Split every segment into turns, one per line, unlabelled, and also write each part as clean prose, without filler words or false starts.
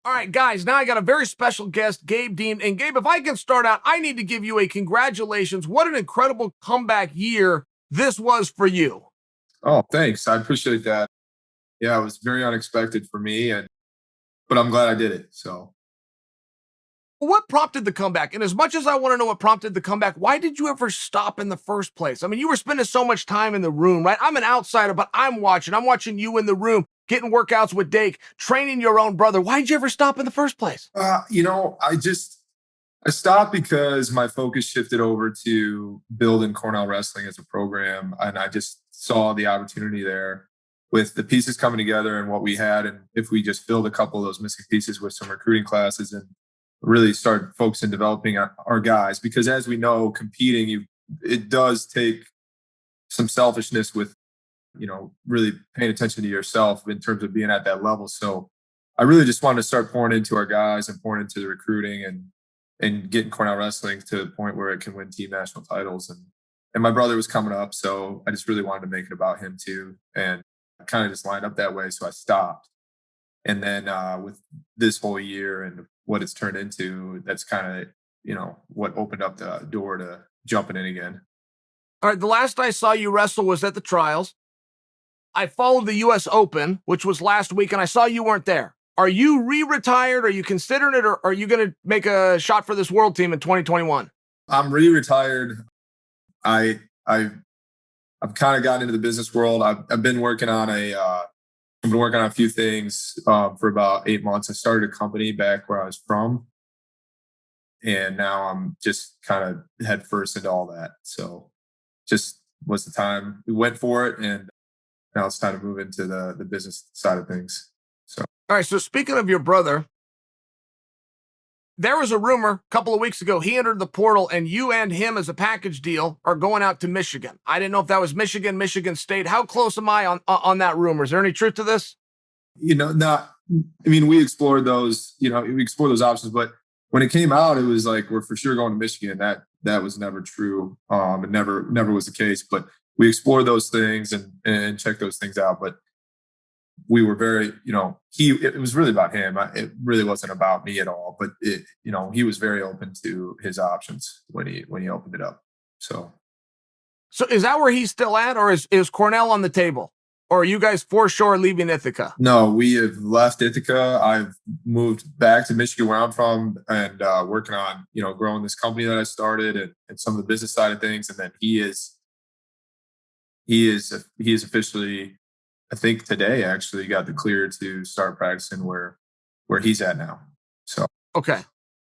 All right, guys, now I got a very special guest, Gabe Dean. And Gabe, if I can start out, I need to give you a congratulations. What an incredible comeback year this was for you.
Oh, thanks. I appreciate that. Yeah, it was very unexpected for me, but I'm glad I did it. So,
What prompted the comeback? And as much as I want to know what prompted the comeback, why did you ever stop in the first place? I mean, you were spending so much time in the room, right? I'm an outsider, but I'm watching. I'm watching you in the room, getting workouts with Dake, training your own brother. Why did you ever stop in the first place?
I stopped because my focus shifted over to building Cornell wrestling as a program, and I just saw the opportunity there with the pieces coming together and what we had, and if we just filled a couple of those missing pieces with some recruiting classes and really start focusing developing our guys, because as we know, competing, it does take some selfishness with really paying attention to yourself in terms of being at that level. So I really just wanted to start pouring into our guys and pouring into the recruiting and getting Cornell wrestling to the point where it can win team national titles. And my brother was coming up, so I just really wanted to make it about him too, and kind of just lined up that way. So I stopped, and then with this whole year and what it's turned into, that's kind of what opened up the door to jumping in again.
All right, the last I saw you wrestle was at the trials. I followed the U.S. Open, which was last week, and I saw you weren't there. Are you re-retired? Are you considering it, or are you going to make a shot for this world team in 2021?
I'm re-retired. I've kind of gotten into the business world. I've been working on a few things for about 8 months. I started a company back where I was from, and now I'm just kind of head first into all that. So just was the time we went for it, and now it's time to move into the business side of things. So,
all right. So speaking of your brother, there was a rumor a couple of weeks ago he entered the portal, and you and him as a package deal are going out to Michigan. I didn't know if that was Michigan, Michigan State. How close am I on that rumor? Is there any truth to this?
Not. I mean, we explored those. We explored those options, but when it came out, it was like we're for sure going to Michigan. That was never true. It never was the case. But we explored those things and checked those things out. But we were very, it was really about him. It really wasn't about me at all. But he was very open to his options when he opened it up. So
is that where he's still at, or is Cornell on the table? Or are you guys for sure leaving Ithaca?
No, we have left Ithaca. I've moved back to Michigan, where I'm from, and working on, growing this company that I started and some of the business side of things. And then he is officially, I think today actually, got the clear to start practicing where he's at now. So
okay.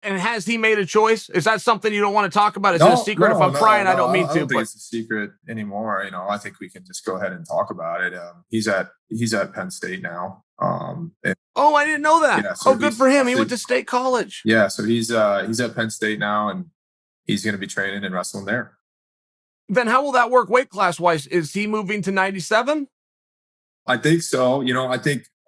And has he made a choice? Is that something you don't want to talk about? Is it a secret? If I'm prying, I don't mean to.
I don't think it's a secret anymore. I think we can just go ahead and talk about it. He's at Penn State now.
Oh, I didn't know that. Yeah, so good for him. He went to State College.
Yeah, so he's at Penn State now, and he's going to be training and wrestling there.
Then how will that work weight class wise? Is he moving to 97?
I think so.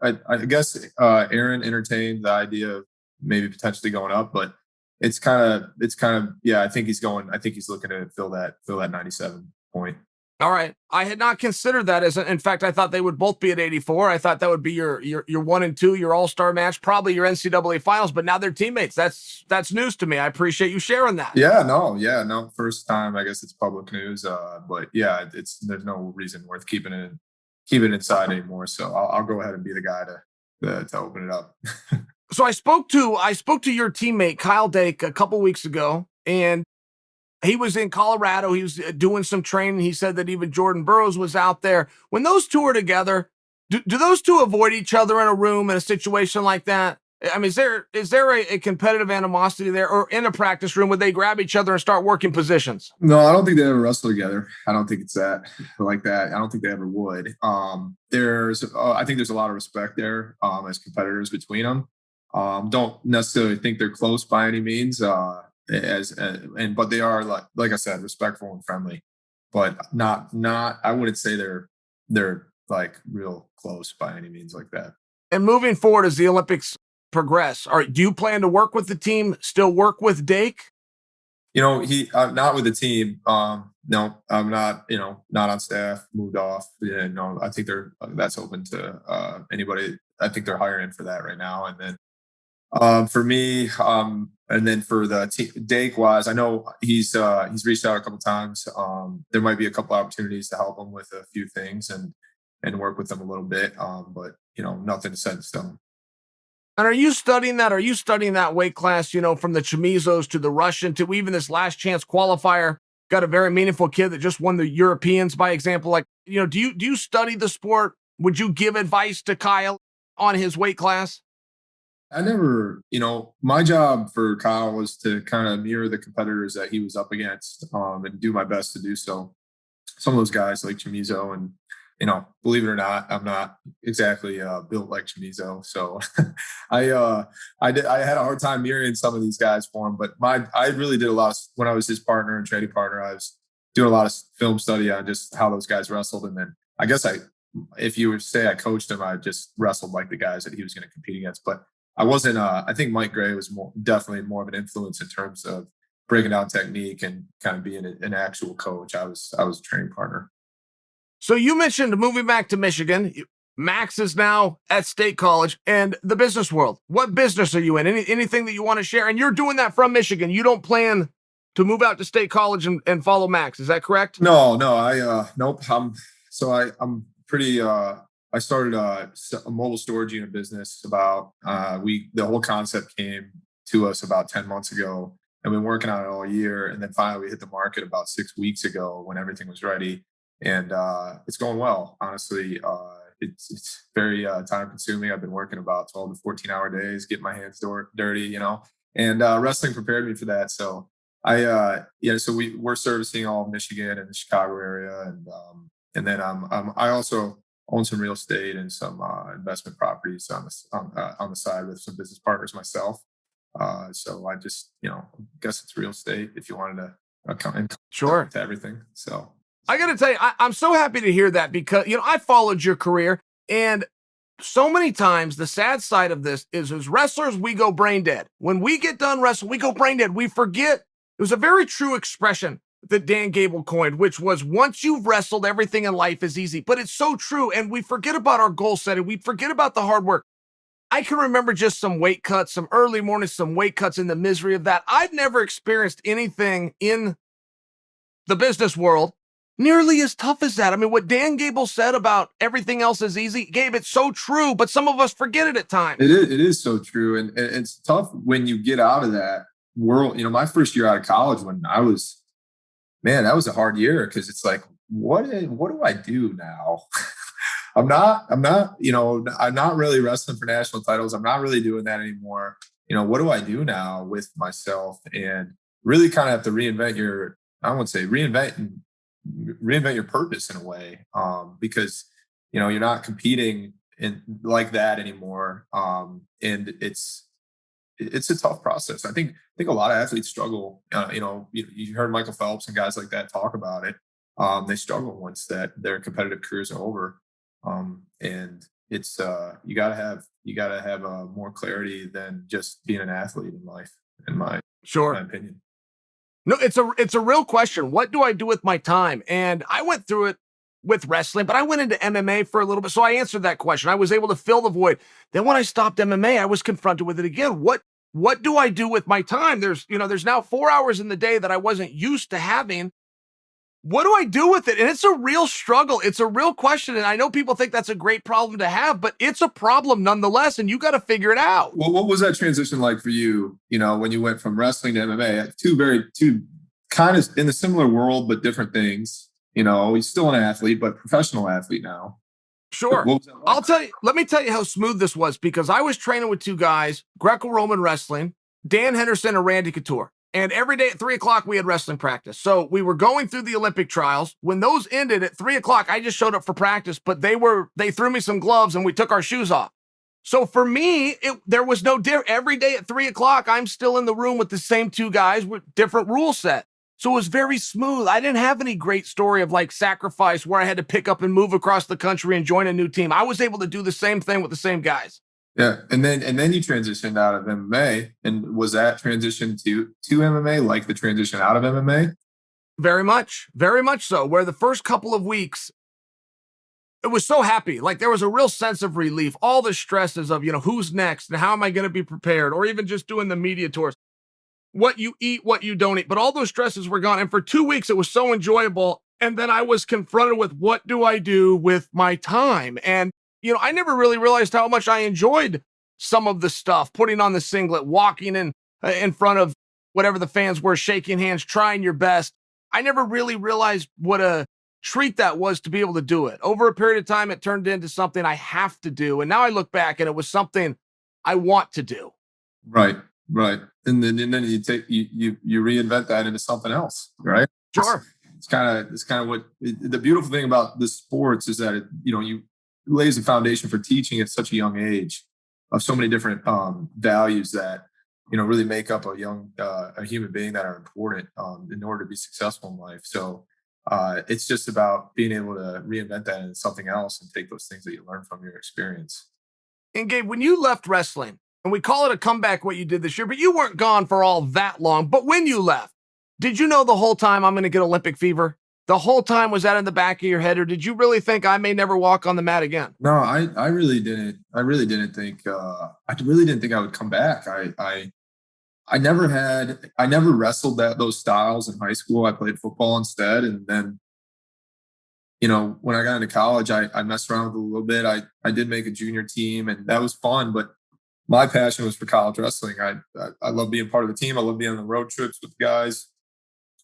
I guess Aaron entertained the idea of maybe potentially going up, but it's kind of yeah. I think he's looking to fill that 97 point.
All right. I had not considered that in fact, I thought they would both be at 84. I thought that would be your 1 and 2, your all-star match, probably your NCAA finals, but now they're teammates. That's news to me. I appreciate you sharing that.
Yeah, no. First time, I guess it's public news. But yeah, there's no reason worth keeping it inside anymore. So I'll go ahead and be the guy to open it up.
So I spoke to your teammate Kyle Dake a couple weeks ago, and he was in Colorado. He was doing some training. He said that even Jordan Burroughs was out there. When those two are together, do those two avoid each other in a room in a situation like that? I mean, is there a competitive animosity there, or in a practice room would they grab each other and start working positions?
No, I don't think they ever wrestle together. I don't think it's that like that. I don't think they ever would. I think there's a lot of respect there as competitors between them. Don't necessarily think they're close by any means. But they are like I said, respectful and friendly, but not. I wouldn't say they're like real close by any means like that.
And moving forward as the Olympics progress, do you plan to work with the team? Still work with Dake?
Not with the team. No, I'm not. Not on staff. Moved off. Yeah, no, I think that's open to anybody. I think they're hiring for that right now, and then For me, and then for the Dake wise, I know he's reached out a couple times. There might be a couple opportunities to help him with a few things and work with them a little bit. But nothing set in stone.
And are you studying that? Are you studying that weight class, from the Chamizos to the Russian to even this last chance qualifier? Got a very meaningful kid that just won the Europeans by example. Like, do you study the sport? Would you give advice to Kyle on his weight class?
I never, my job for Kyle was to kind of mirror the competitors that he was up against, and do my best to do so. Some of those guys like Chamizo and, believe it or not, I'm not exactly built like Chamizo. So I had a hard time mirroring some of these guys for him, but I really did a lot when I was his partner and training partner. I was doing a lot of film study on just how those guys wrestled. And then I guess if you would say I coached him, I just wrestled like the guys that he was going to compete against. But I wasn't. I think Mike Gray was definitely more of an influence in terms of breaking down technique and kind of being an actual coach. I was a training partner.
So you mentioned moving back to Michigan. Max is now at State College and the business world. What business are you in? Anything that you want to share? And you're doing that from Michigan. You don't plan to move out to State College and follow Max. Is that correct?
No. Nope. I'm pretty. I started a mobile storage unit business about the whole concept came to us about 10 months ago, and we've been working on it all year. And then finally we hit the market about 6 weeks ago when everything was ready, and it's going well. Honestly, it's very time consuming. I've been working about 12 to 14-hour days, getting my hands dirty, and wrestling prepared me for that. So so we're servicing all of Michigan and the Chicago area, and then I also own some real estate and some investment properties on the side with some business partners myself. So I just, guess it's real estate if you wanted to come
Sure.
to everything. So
I got to tell you, I'm so happy to hear that because, I followed your career, and so many times the sad side of this is as wrestlers, we go brain dead. When we get done wrestling, we go brain dead. We forget. It was a very true expression that Dan Gable coined, which was once you've wrestled, everything in life is easy. But it's so true. And we forget about our goal setting. We forget about the hard work. I can remember just some weight cuts, some early mornings, some weight cuts, and the misery of that. I've never experienced anything in the business world nearly as tough as that. I mean, what Dan Gable said about everything else is easy, Gabe, it's so true, but some of us forget it at times.
It is so true. And it's tough when you get out of that world. My first year out of college that was a hard year because it's like, what do I do now? I'm not really wrestling for national titles. I'm not really doing that anymore. What do I do now with myself? And really kind of have to I wouldn't say reinvent your purpose in a way, because you're not competing in like that anymore, and it's a tough process. I think a lot of athletes struggle. You heard Michael Phelps and guys like that talk about it. They struggle once their competitive careers are over, and it's you gotta have more clarity than just being an athlete in life. In my opinion.
No, it's a real question. What do I do with my time? And I went through it with wrestling, but I went into MMA for a little bit. So I answered that question. I was able to fill the void. Then when I stopped MMA, I was confronted with it again. What do I do with my time? There's now 4 hours in the day that I wasn't used to having. What do I do with it? And it's a real struggle. It's a real question. And I know people think that's a great problem to have, but it's a problem nonetheless. And you got to figure it out.
Well, what was that transition like for you? When you went from wrestling to MMA, two kind of in the similar world, but different things. He's still an athlete, but professional athlete now.
Sure. Like? I'll tell you, let me tell you how smooth this was, because I was training with two guys, Greco-Roman wrestling, Dan Henderson and Randy Couture. And every day at 3:00, we had wrestling practice. So we were going through the Olympic trials. When those ended at 3:00, I just showed up for practice, but they threw me some gloves and we took our shoes off. So for me, there was no difference. Every day at 3:00, I'm still in the room with the same two guys with different rule set. So it was very smooth. I didn't have any great story of like sacrifice where I had to pick up and move across the country and join a new team. I was able to do the same thing with the same guys.
Yeah. And then you transitioned out of MMA. And was that transition to MMA like the transition out of MMA?
Very much so. Where the first couple of weeks, it was so happy. Like there was a real sense of relief. All the stresses of, who's next and how am I going to be prepared, or even just doing the media tours, what you eat, what you don't eat. But all those stresses were gone. And for 2 weeks, it was so enjoyable. And then I was confronted with what do I do with my time? And, I never really realized how much I enjoyed some of the stuff, putting on the singlet, walking in front of whatever the fans were, shaking hands, trying your best. I never really realized what a treat that was to be able to do it. Over a period of time, it turned into something I have to do. And now I look back and it was something I want to do.
Right. Right. And then you reinvent that into something else. Right.
Sure.
It's kind of what the beautiful thing about the sports is that you lays the foundation for teaching at such a young age of so many different values that really make up a human being that are important in order to be successful in life. So it's just about being able to reinvent that into something else and take those things that you learn from your experience.
And Gabe, when you left wrestling, and we call it a comeback what you did this year, but you weren't gone for all that long. But when you left, did you know the whole time I'm going to get Olympic fever? The whole time, was that in the back of your head, or did you really think I may never walk on the mat again?
No, I really didn't. I really didn't think I would come back. I never wrestled those styles in high school. I played football instead. And then, when I got into college, I messed around with it a little bit. I did make a junior team and that was fun, but my passion was for college wrestling. I love being part of the team. I love being on the road trips with the guys.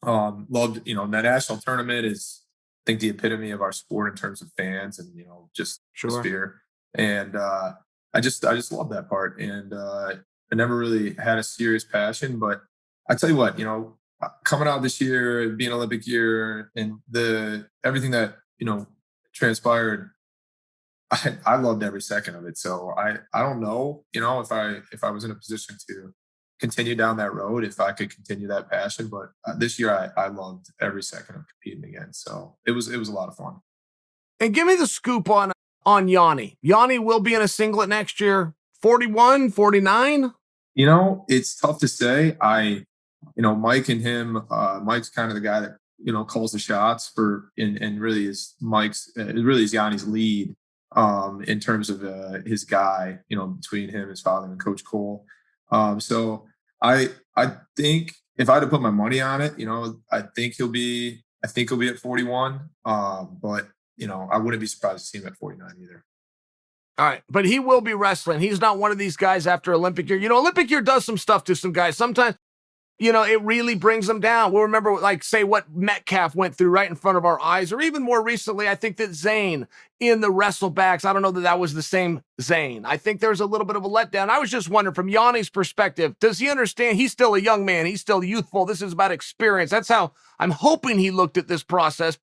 Loved, the national tournament is, I think, the epitome of our sport in terms of fans and, just atmosphere. And I just love that part. And I never really had a serious passion, but I tell you what, coming out this year, being Olympic year and everything that, transpired, I loved every second of it. So I don't know, if I was in a position to continue down that road, if I could continue that passion. But this year I loved every second of competing again. So it was a lot of fun.
And give me the scoop on Yanni. Yanni will be in a singlet next year. 41, 49?
It's tough to say. Mike and him, Mike's kind of the guy that, calls the shots and really is Yanni's lead in terms of his guy, between him, his father, and Coach Cole. So I think if I had to put my money on it, I think he'll be at 41. But I wouldn't be surprised to see him at 49 either.
All right. But he will be wrestling. He's not one of these guys after Olympic year. Olympic year does some stuff to some guys. Sometimes, it really brings them down. We'll remember, say what Metcalf went through right in front of our eyes, or even more recently, I think that Zane in the wrestlebacks, I don't know that was the same Zane. I think there's a little bit of a letdown. I was just wondering, from Yanni's perspective, does he understand he's still a young man? He's still youthful. This is about experience. That's how I'm hoping he looked at this process.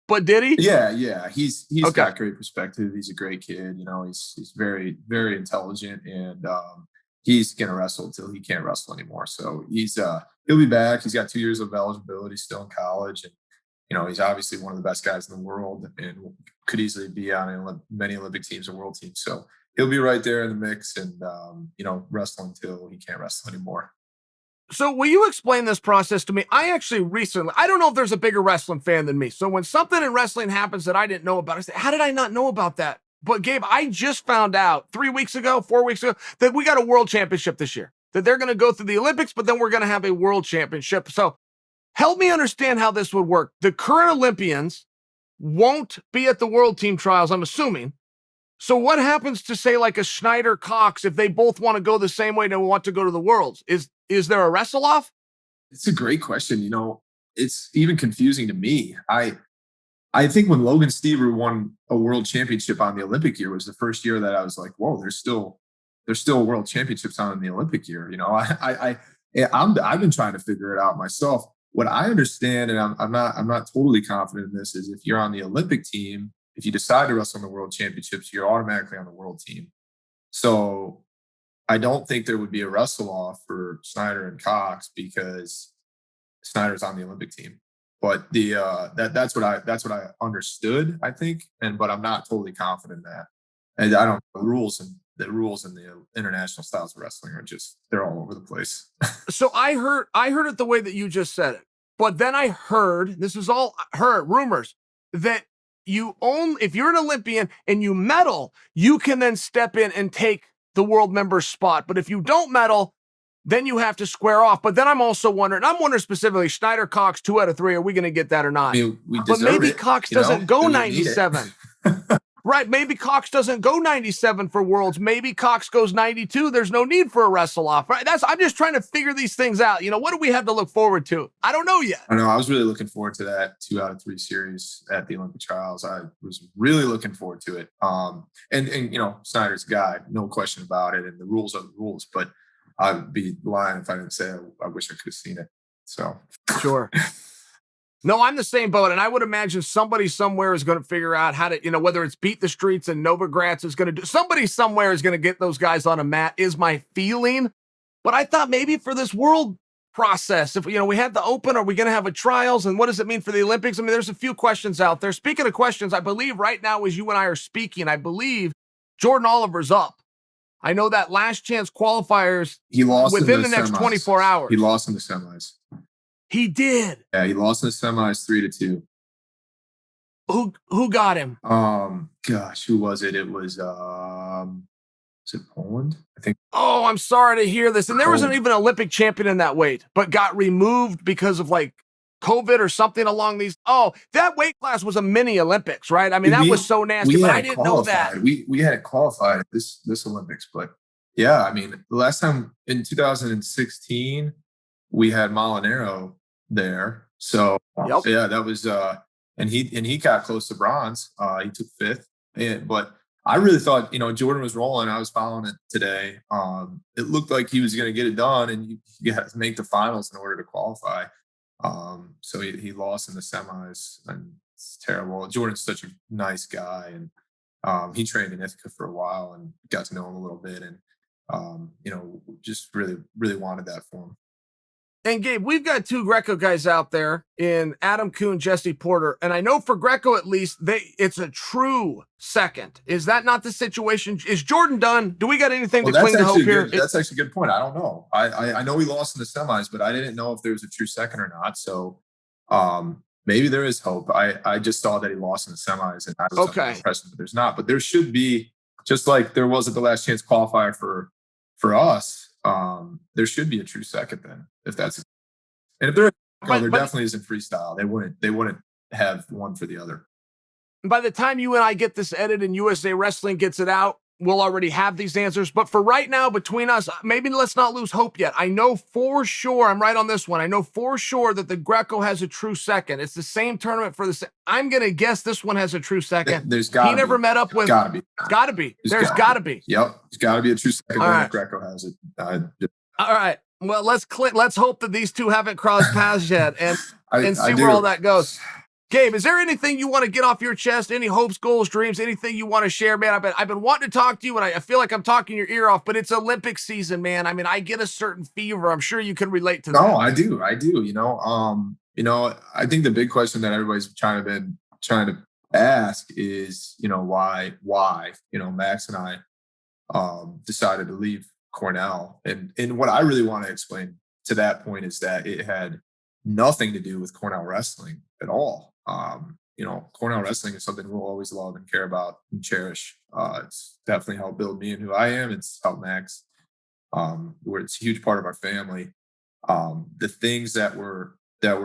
But did he?
Yeah. He's got great perspective. He's a great kid. He's very, very intelligent, and he's gonna wrestle until he can't wrestle anymore. So he'll be back. He's got 2 years of eligibility still in college, and he's obviously one of the best guys in the world, and could easily be on many Olympic teams and world teams. So he'll be right there in the mix, and wrestle until he can't wrestle anymore.
So will you explain this process to me? I don't know if there's a bigger wrestling fan than me. So when something in wrestling happens that I didn't know about, I say, how did I not know about that? But Gabe, I just found out 4 weeks ago, that we got a world championship this year, that they're going to go through the Olympics, but then we're going to have a world championship. So help me understand how this would work. The current Olympians won't be at the world team trials, I'm assuming. So what happens to, say, like a Schneider Cox, if they both want to go the same way and want to go to the worlds? Is there a wrestle off?
It's a great question. It's even confusing to me. I think when Logan Stever won a world championship on the Olympic year was the first year that I was like, whoa, there's still world championships on in the Olympic year. I've been trying to figure it out myself. What I understand, and I'm not totally confident in this, is if you're on the Olympic team, if you decide to wrestle in the world championships, you're automatically on the world team. So I don't think there would be a wrestle off for Snyder and Cox because Snyder's on the Olympic team. But that's what I understood, I think, but I'm not totally confident in that. And I don't know, the rules in the international styles of wrestling they're all over the place.
So I heard it the way that you just said it. But then I heard, this is all rumors, that if you're an Olympian and you medal, you can then step in and take the world member spot. But if you don't medal, then you have to square off. But then I'm wondering specifically, Schneider, Cox, 2 out of 3. Are we going to get that or not?
I mean, we
but maybe
it,
Cox doesn't go 97. Right. Maybe Cox doesn't go 97 for Worlds. Maybe Cox goes 92. There's no need for a wrestle off. Right. I'm just trying to figure these things out. What do we have to look forward to? I don't know yet.
I know. I was really looking forward to that 2 out of 3 series at the Olympic trials. I was really looking forward to it. And Snyder's a guy, no question about it. And the rules are the rules, but I'd be lying if I didn't say I wish I could have seen it. So
sure. No, I'm the same boat. And I would imagine somebody somewhere is going to figure out how to, whether it's Beat the Streets and Novogratz is going to do, somebody somewhere is going to get those guys on a mat, is my feeling. But I thought maybe for this world process, if, we had the Open, are we going to have a trials? And what does it mean for the Olympics? I mean, there's a few questions out there. Speaking of questions, I believe right now as you and I are speaking, I believe Jordan Oliver's up. I know that last chance qualifiers,
he lost
within the next 24 hours.
He lost in the semis.
He did.
Yeah, he lost in the semis 3-2.
Who got him?
Gosh, who was it? It was it Poland? I think.
Oh, I'm sorry to hear this. And there wasn't even an Olympic champion in that weight, but got removed because of COVID or something along these. Oh, that weight class was a mini Olympics, right? I mean, that was so nasty, but I didn't know that.
We had qualified this Olympics, but yeah, I mean, the last time in 2016, we had Molinaro there. So yeah, that was and he got close to bronze. He took 5th. But I really thought, Jordan was rolling. I was following it today. It looked like he was going to get it done, and you had to make the finals in order to qualify. So he lost in the semis, and it's terrible. Jordan's such a nice guy, and he trained in Ithaca for a while and got to know him a little bit, and just really, really wanted that for him.
And Gabe, we've got 2 Greco guys out there in Adam Kuhn, Jesse Porter. And I know for Greco, at least, it's a true second. Is that not the situation? Is Jordan done? Do we got anything to cling to hope here?
That's actually a good point. I don't know. I know he lost in the semis, but I didn't know if there was a true second or not. So maybe there is hope. I just saw that he lost in the semis, and I was under the impression that there's not. But there should be, just like there was at the last chance qualifier for us, there should be a true second then, if that's, and if there definitely isn't freestyle. They wouldn't have one for the other.
By the time you and I get this edited and USA Wrestling gets it out, we'll already have these answers. But for right now, between us, maybe let's not lose hope yet. I know for sure, I'm right on this one. I know for sure that the Greco has a true second. It's the same tournament for the. I'm gonna guess this one has a true second.
There's got.
He never met up with.
Gotta be.
There's gotta be.
Yep, there's gotta be a true second. Right. Greco has it.
All right. Well, let's hope that these two haven't crossed paths yet, and see where all that goes. Gabe, is there anything you want to get off your chest? Any hopes, goals, dreams, anything you want to share, man? I've been wanting to talk to you, and I feel like I'm talking your ear off, but it's Olympic season, man. I mean, I get a certain fever. I'm sure you can relate to that.
No, I do. I think the big question that everybody's trying to ask is, why, Max and I decided to leave Cornell. And what I really want to explain to that point is that it had nothing to do with Cornell wrestling at all. Cornell wrestling is something we'll always love and care about and cherish. It's definitely helped build me and who I am. It's helped Max, where it's a huge part of our family. The things that were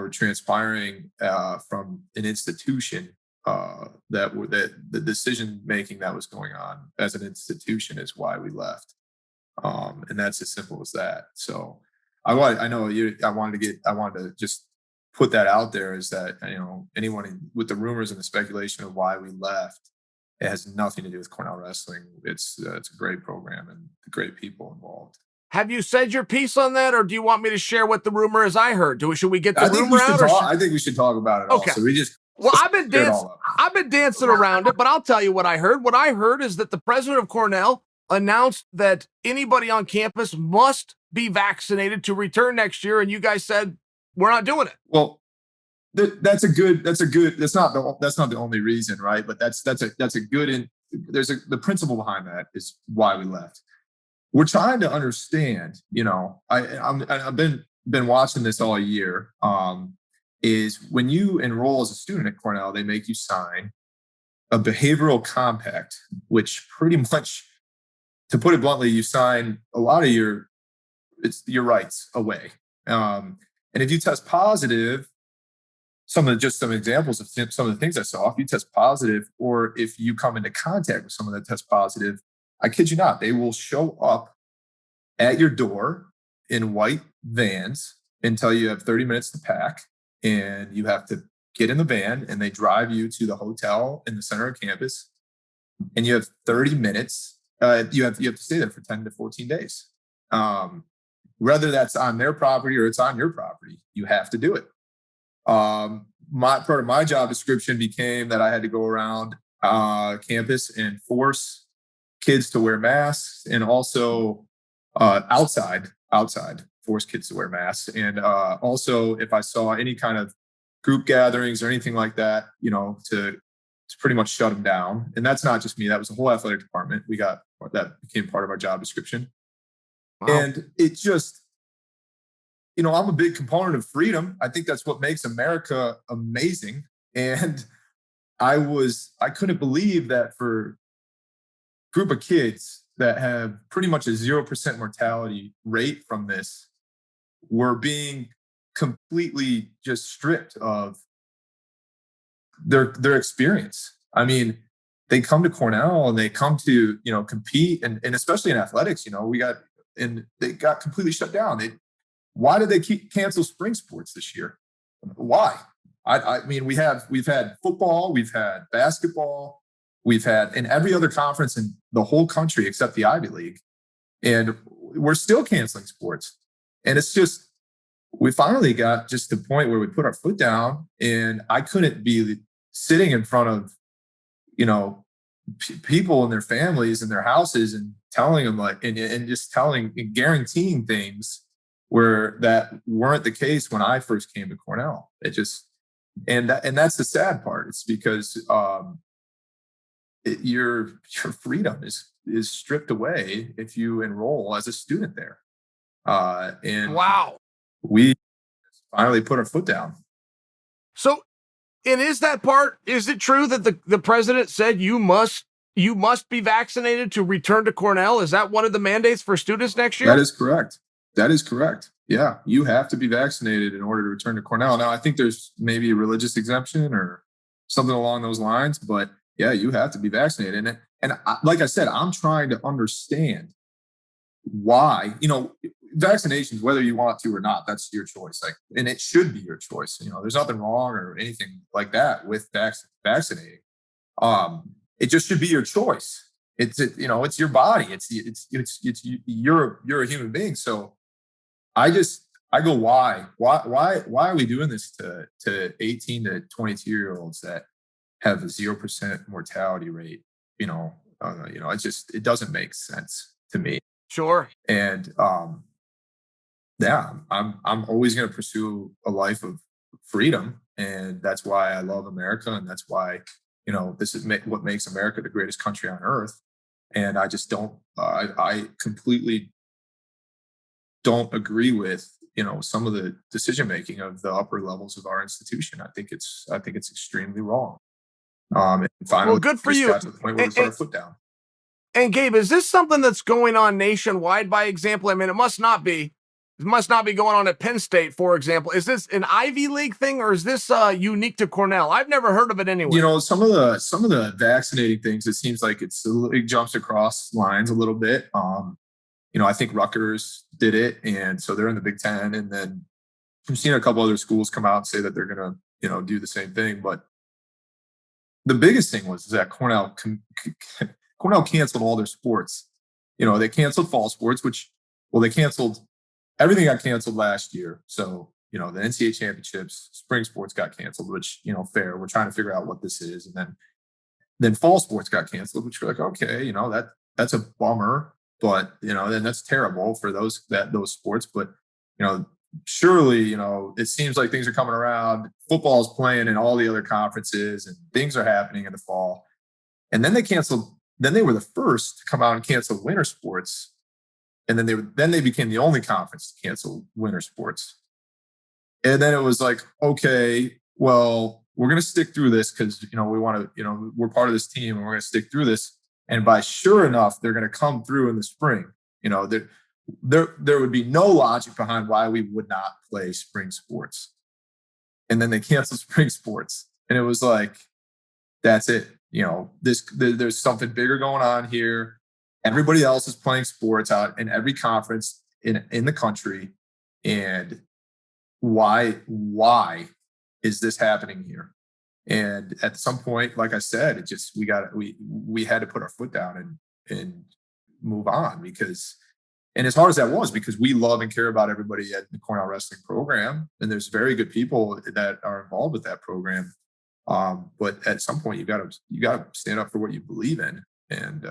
transpiring from an institution, that the decision making that was going on as an institution is why we left. And that's as simple as that. So I wanted to just put that out there, is that, anyone with the rumors and the speculation of why we left, it has nothing to do with Cornell wrestling. It's a great program and great people involved.
Have you said your piece on that, or do you want me to share what the rumor is I heard? Should we get the rumor out?
I think we should talk about it. Okay. Also.
I've been dancing around it, but I'll tell you what I heard. What I heard is that the president of Cornell announced that anybody on campus must be vaccinated to return next year, and you guys said we're not doing it.
Well, that's not the only reason, right? But that's a good, and the principle behind that is why we left. We're trying to understand, I've been watching this all year. Is when you enroll as a student at Cornell, they make you sign a behavioral compact, which pretty much, to put it bluntly, you sign a lot of your rights away. And if you test positive, some examples of some of the things I saw, if you test positive or if you come into contact with someone that tests positive, I kid you not, they will show up at your door in white vans and tell you have 30 minutes to pack, and you have to get in the van, and they drive you to the hotel in the center of campus, and you have 30 minutes. You have to stay there for 10 to 14 days. Whether that's on their property or it's on your property, you have to do it. Part of my job description became that I had to go around campus and force kids to wear masks, and also outside force kids to wear masks. And also, if I saw any kind of group gatherings or anything like that, to pretty much shut them down. And that's not just me. That was the whole athletic department. That became part of our job description. Wow. And it just, I'm a big component of freedom. I think that's what makes America amazing. And I couldn't believe that for a group of kids that have pretty much a 0% mortality rate from this, we're being completely just stripped of their experience. I mean, they come to Cornell and they come to, compete, and especially in athletics, they got completely shut down. Why did they cancel spring sports this year? Why? I mean, we've had football, we've had basketball, we've had in every other conference in the whole country except the Ivy League, and we're still canceling sports. And it's just, we finally got just to the point where we put our foot down, and I couldn't be sitting in front of, people and their families and their houses and telling them and just telling and guaranteeing things where that weren't the case when I first came to Cornell. It just, and that's the sad part. It's because your freedom is stripped away if you enroll as a student there. And
wow,
we finally put our foot down.
So, and is it true that the president said you must be vaccinated to return to Cornell? Is that one of the mandates for students next year?
That is correct. Yeah, you have to be vaccinated in order to return to Cornell. Now, I think there's maybe a religious exemption or something along those lines, but yeah, you have to be vaccinated. And like I said, I'm trying to understand why, vaccinations, whether you want to or not, that's your choice. And it should be your choice. There's nothing wrong or anything like that with vaccinating. It just should be your choice. It's your body. You're a human being. So I go, why are we doing this to 18 to 22 year olds that have a 0% mortality rate? It doesn't make sense to me.
Sure.
And I'm always going to pursue a life of freedom, and that's why I love America, and that's why this is what makes America the greatest country on earth. And I just don't. I completely don't agree with some of the decision making of the upper levels of our institution. I think it's extremely wrong. And finally,
well, good for you.
Got to the point where we put our foot down.
And Gabe, is this something that's going on nationwide, by example? I mean, it must not be going on at Penn State, for example. Is this an Ivy League thing, or is this unique to Cornell? I've never heard of it anywhere.
Some of the vaccinating things, it seems like it jumps across lines a little bit. I think Rutgers did it, and so they're in the Big Ten. And then I've seen a couple other schools come out and say that they're going to, do the same thing. But the biggest thing was that Cornell canceled all their sports. They canceled fall sports, they canceled everything. Got canceled last year. So, the NCAA championships, spring sports got canceled, which, fair. We're trying to figure out what this is. And then fall sports got canceled, which we're like, okay, that's a bummer, but, then that's terrible for those sports. But, surely, it seems like things are coming around. Football is playing in all the other conferences, and things are happening in the fall. And then they were the first to come out and cancel winter sports. And then they became the only conference to cancel winter sports. And then it was like, okay, well, we're going to stick through this because, we want to, we're part of this team and we're going to stick through this. And by sure enough, they're going to come through in the spring. There would be no logic behind why we would not play spring sports. And then they canceled spring sports. And it was like, that's it. There's something bigger going on here. Everybody else is playing sports out in every conference in the country. And why is this happening here? And at some point, like I said, we had to put our foot down and move on and as hard as that was, because we love and care about everybody at the Cornell wrestling program. And there's very good people that are involved with that program. But at some point you gotta stand up for what you believe in. And,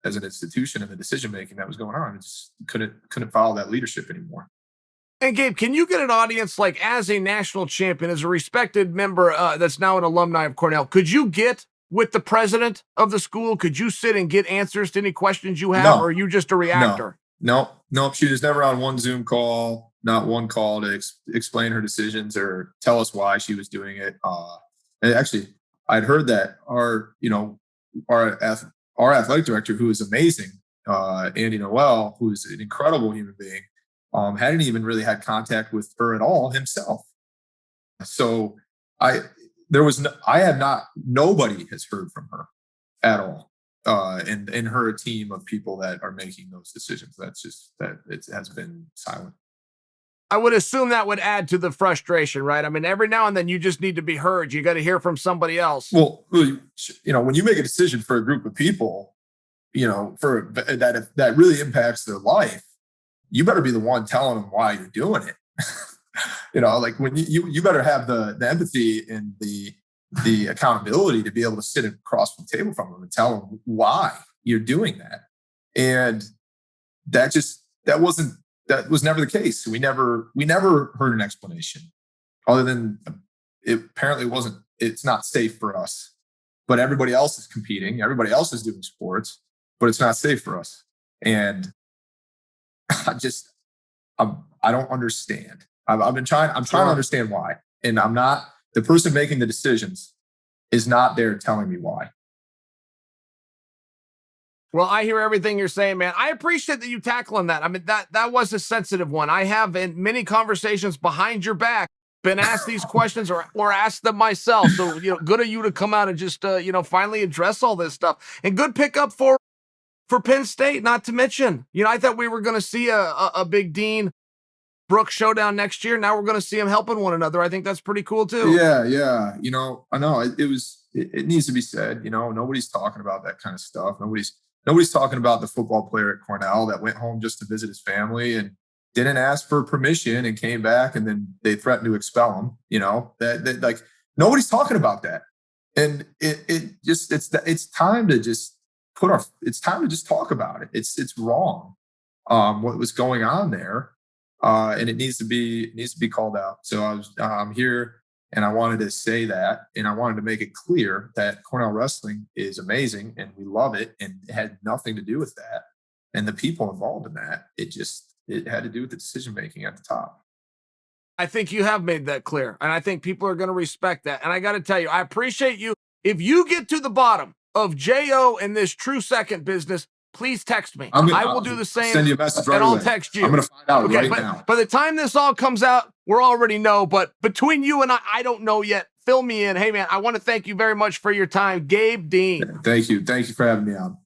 as an institution and the decision-making that was going on, it just couldn't follow that leadership anymore.
And Gabe, can you get an audience, like as a national champion, as a respected member that's now an alumni of Cornell, could you get with the president of the school? Could you sit and get answers to any questions you have?
No.
Or are you just a reactor?
No. She was never on one Zoom call, not one call to explain her decisions or tell us why she was doing it. And actually, I'd heard that our athletic director, who is amazing, Andy Noel, who's an incredible human being, hadn't even really had contact with her at all himself. So nobody has heard from her at all. And her team of people that are making those decisions. It has been silent.
I would assume that would add to the frustration, right? I mean, every now and then you just need to be heard. You got to hear from somebody else.
Well, when you make a decision for a group of people, for that really impacts their life, you better be the one telling them why you're doing it. Like when you better have the empathy and the accountability to be able to sit across the table from them and tell them why you're doing that. And that was never the case. We never heard an explanation other than it apparently it's not safe for us, but everybody else is competing. Everybody else is doing sports, but it's not safe for us. And I don't understand. I'm trying to understand why. And I'm not, the person making the decisions is not there telling me why.
Well, I hear everything you're saying, man. I appreciate that you tackling that. I mean, that was a sensitive one. I have in many conversations behind your back been asked these questions or asked them myself. So, good of you to come out and just, finally address all this stuff. And good pickup for Penn State, not to mention. I thought we were going to see a big Dean Brooks showdown next year. Now we're going to see them helping one another. I think that's pretty cool too.
Yeah. I know it needs to be said, nobody's talking about that kind of stuff. Nobody's talking about the football player at Cornell that went home just to visit his family and didn't ask for permission and came back and then they threatened to expel him. That like nobody's talking about that. And it's time to just talk about it. It's wrong. What was going on there. And it needs to be called out. So I'm here and I wanted to say that, and I wanted to make it clear that Cornell wrestling is amazing and we love it, and it had nothing to do with that. And the people involved in that, it had to do with the decision-making at the top.
I think you have made that clear, and I think people are going to respect that. And I got to tell you, I appreciate you. If you get to the bottom of JO and this true second business, please text me. I will do the same.
Send you a message right
and
away.
I'll text you.
I'm going to find out right now.
By the time this all comes out, we'll already know. But between you and I don't know yet. Fill me in. Hey, man, I want to thank you very much for your time. Gabe Dean.
Thank you. Thank you for having me on.